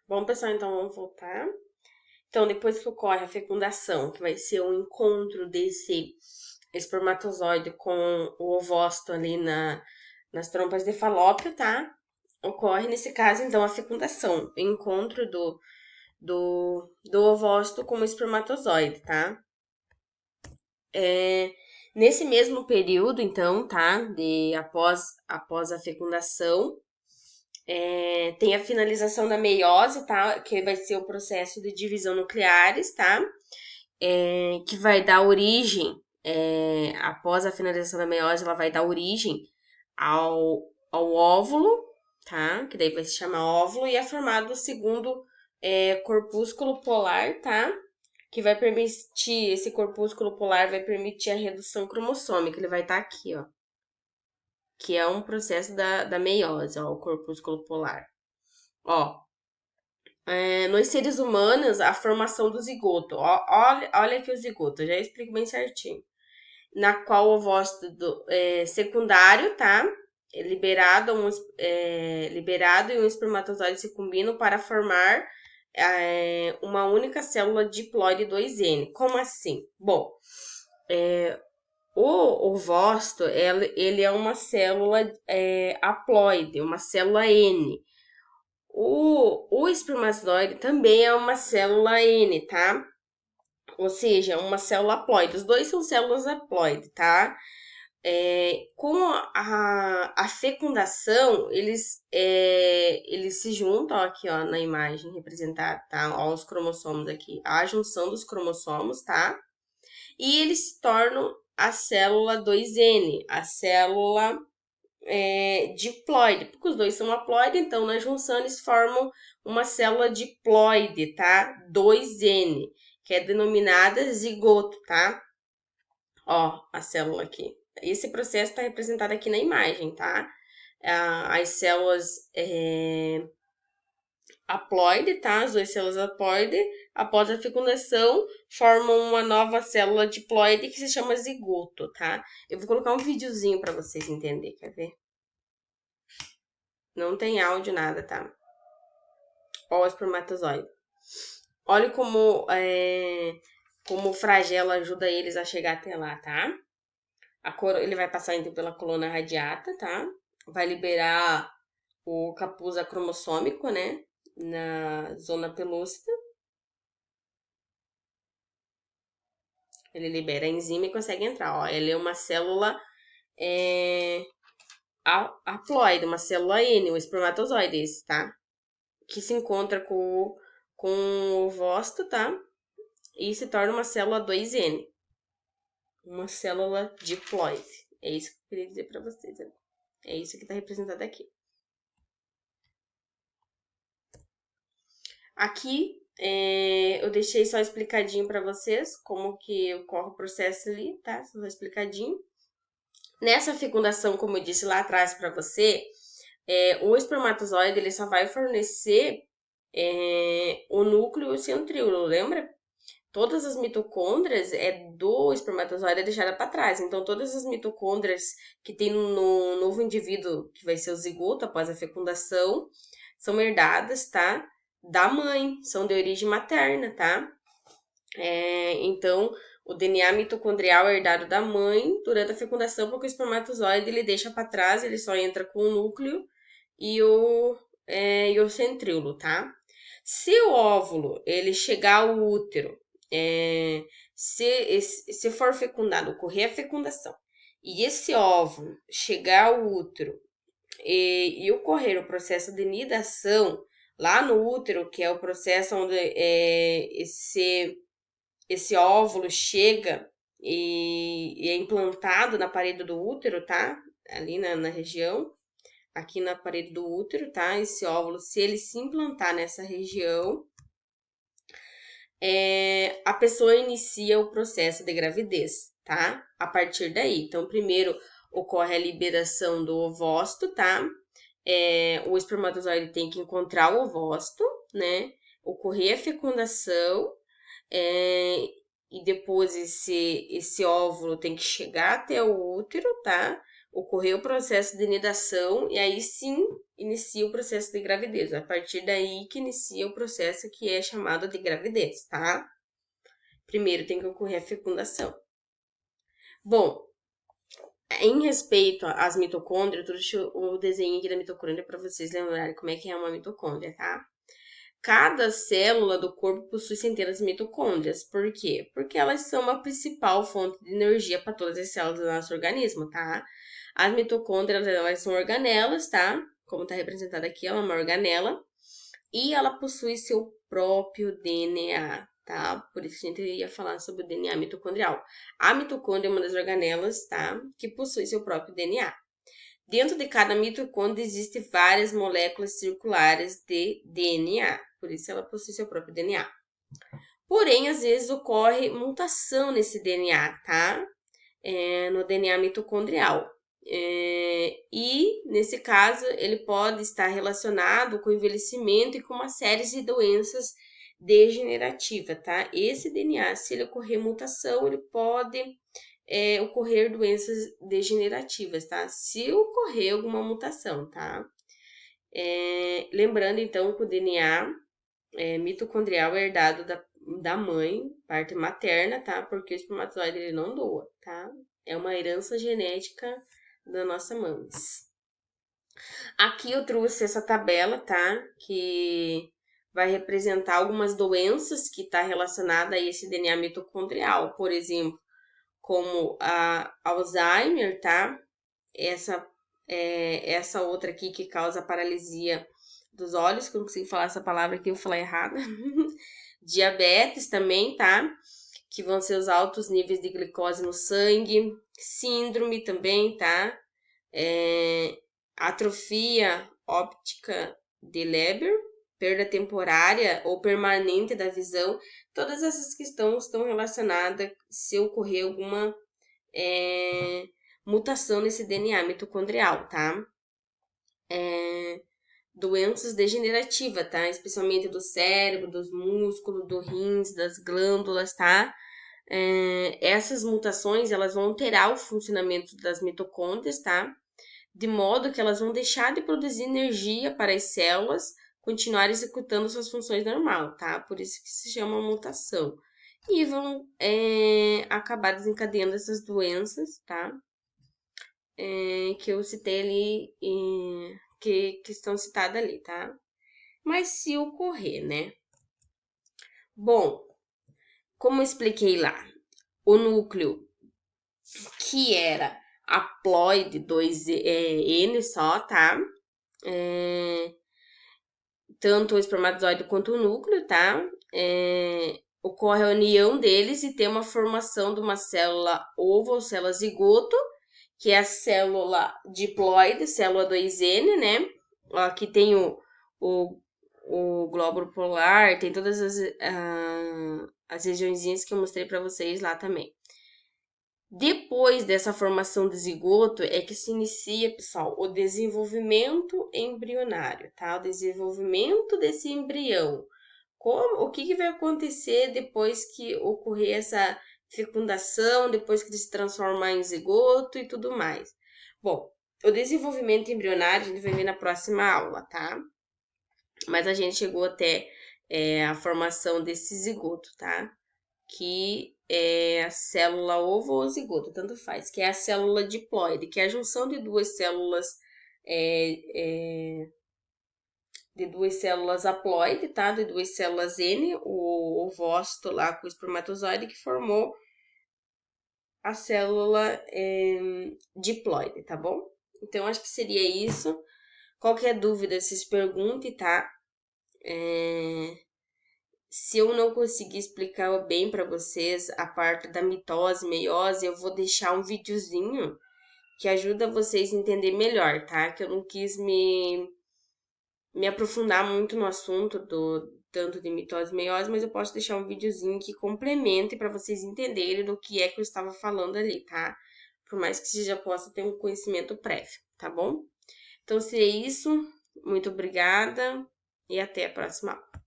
Bom, pessoal, então vamos voltar. Então, depois que ocorre a fecundação, que vai ser o encontro desse espermatozoide com o ovócito ali nas trompas de Falópio, tá? Ocorre, nesse caso, então, a fecundação, o encontro do ovócito com o espermatozoide, tá? Nesse mesmo período, então, tá? Após a fecundação, tem a finalização da meiose, tá? Que vai ser o processo de divisão nucleares, tá? Que vai dar origem, após a finalização da meiose, ela vai dar origem ao óvulo, tá? Que daí vai se chamar óvulo, e é formado o segundo corpúsculo polar, tá? Que vai permitir, esse corpúsculo polar vai permitir a redução cromossômica, ele vai estar aqui, ó. Que é um processo da meiose, ó, o corpúsculo polar. Ó, nos seres humanos, a formação do zigoto. Ó, olha aqui o zigoto, eu já explico bem certinho. Na qual o ovócito secundário, tá? Liberado e um espermatozoide se combinam para formar uma única célula diploide 2N. Como assim? Bom, o ovócito, ele é uma célula haploide, uma célula N. O espermatozoide também é uma célula N, tá? Ou seja, uma célula haploide. Os dois são células haploide, tá? Com a fecundação, eles se juntam, ó, aqui ó, na imagem representada, tá? Ó, os cromossomos aqui. A junção dos cromossomos, tá? E eles se tornam a célula 2N, a célula diploide, porque os dois são haploide, então na junção eles formam uma célula diploide, tá? 2N, que é denominada zigoto, tá? Ó, a célula aqui. Esse processo está representado aqui na imagem, tá? As células haploide, tá? As duas células haploide, após a fecundação, formam uma nova célula diploide que se chama zigoto, tá? Eu vou colocar um videozinho para vocês entenderem, quer ver? Não tem áudio, nada, tá? Ó, o espermatozoide. Olha como o flagelo ajuda eles a chegar até lá, tá? Ele vai passar então pela coluna radiata, tá? Vai liberar o capuz acromossômico, né? Na zona pelúcida. Ele libera a enzima e consegue entrar, ó. Ele é uma célula haploide, uma célula N, um espermatozoide esse, tá? Que se encontra com o ovócito, tá? E se torna uma célula 2N. Uma célula diploide. É isso que eu queria dizer para vocês. Né? É isso que está representado aqui. Aqui eu deixei só explicadinho para vocês como que ocorre o processo ali, tá? Só explicadinho. Nessa fecundação, como eu disse lá atrás para você, o espermatozoide ele só vai fornecer o núcleo e o centríolo, lembra? Todas as mitocôndrias do espermatozoide é deixada para trás. Então, todas as mitocôndrias que tem no novo indivíduo, que vai ser o zigoto após a fecundação, são herdadas, tá? Da mãe, são de origem materna, tá? Então, o DNA mitocondrial é herdado da mãe durante a fecundação, porque o espermatozoide ele deixa para trás, ele só entra com o núcleo e o centríolo, tá? Se o óvulo ele chegar ao útero, se for fecundado, ocorrer a fecundação, e esse óvulo chegar ao útero e ocorrer o processo de nidação lá no útero, que é o processo onde esse óvulo chega e é implantado na parede do útero, tá? Ali na região, aqui na parede do útero, tá? Esse óvulo, se ele se implantar nessa região, a pessoa inicia o processo de gravidez, tá? A partir daí. Então, primeiro ocorre a liberação do ovócito, tá? O espermatozoide tem que encontrar o ovócito, né? Ocorrer a fecundação, e depois esse óvulo tem que chegar até o útero, tá? ocorrer o processo de nidação e aí sim inicia o processo de gravidez. A partir daí que inicia o processo que é chamado de gravidez, tá? Primeiro tem que ocorrer a fecundação. Bom, em respeito às mitocôndrias, eu trouxe o desenho aqui da mitocôndria para vocês lembrarem como é que é uma mitocôndria, tá? Cada célula do corpo possui centenas de mitocôndrias. Por quê? Porque elas são a principal fonte de energia para todas as células do nosso organismo, tá? As mitocôndrias, elas são organelas, tá? Como está representada aqui, ela é uma organela. E ela possui seu próprio DNA, tá? Por isso que a gente ia falar sobre o DNA mitocondrial. A mitocôndria é uma das organelas, tá? Que possui seu próprio DNA. Dentro de cada mitocôndria existem várias moléculas circulares de DNA, por isso ela possui seu próprio DNA. Porém, às vezes ocorre mutação nesse DNA, tá? No DNA mitocondrial. E, nesse caso, ele pode estar relacionado com o envelhecimento e com uma série de doenças degenerativas, tá? Esse DNA, se ele ocorrer mutação, ele pode ocorrer doenças degenerativas, tá? Se ocorrer alguma mutação, tá? Lembrando, então, que o DNA mitocondrial é herdado da mãe, parte materna, tá? Porque o espermatozoide ele não doa, tá? É uma herança genética da nossa mãe. Aqui eu trouxe essa tabela, tá? Que vai representar algumas doenças que está relacionada a esse DNA mitocondrial. Por exemplo, como a Alzheimer, tá? Essa outra aqui que causa paralisia dos olhos, que eu não consigo falar essa palavra aqui, eu vou falar errada. Diabetes também, tá? Que vão ser os altos níveis de glicose no sangue. Síndrome também, tá? Atrofia óptica de Leber, perda temporária ou permanente da visão. Todas essas questões estão relacionadas se ocorrer alguma mutação nesse DNA mitocondrial, tá? Doenças degenerativas, tá? Especialmente do cérebro, dos músculos, do rins, das glândulas, tá? Essas mutações, elas vão alterar o funcionamento das mitocôndrias, tá? De modo que elas vão deixar de produzir energia para as células continuar executando suas funções normais, tá? Por isso que se chama mutação. E vão acabar desencadeando essas doenças, tá? Que eu citei ali, que estão citadas ali, tá? Mas se ocorrer, né? Bom, como eu expliquei lá, o núcleo que era haploide 2N só, tá? Tanto o espermatozoide quanto o núcleo, tá? Ocorre a união deles e tem uma formação de uma célula ovo ou célula zigoto, que é a célula diploide, célula 2N, né? Aqui tem o glóbulo polar, tem todas as regiõezinhas que eu mostrei para vocês lá também. Depois dessa formação do zigoto é que se inicia, pessoal, o desenvolvimento embrionário, tá? O desenvolvimento desse embrião. O que vai acontecer depois que ocorrer essa fecundação, depois que ele se transformar em zigoto e tudo mais. Bom, o desenvolvimento embrionário a gente vai ver na próxima aula, tá? Mas a gente chegou até a formação desse zigoto, tá? Que é a célula ovo ou zigoto, tanto faz, que é a célula diploide, que é a junção de duas células haploide, tá? De duas células N, o ovócito lá com o espermatozoide, que formou a célula diploide, tá bom? Então, acho que seria isso. Qualquer dúvida, vocês perguntem, tá? Se eu não conseguir explicar bem para vocês a parte da mitose, meiose, eu vou deixar um videozinho que ajuda vocês a entender melhor, tá? Que eu não quis me aprofundar muito no assunto tanto de mitose e meiose, mas eu posso deixar um videozinho que complemente para vocês entenderem do que é que eu estava falando ali, tá? Por mais que você já possa ter um conhecimento prévio, tá bom? Então, se é isso, muito obrigada e até a próxima aula.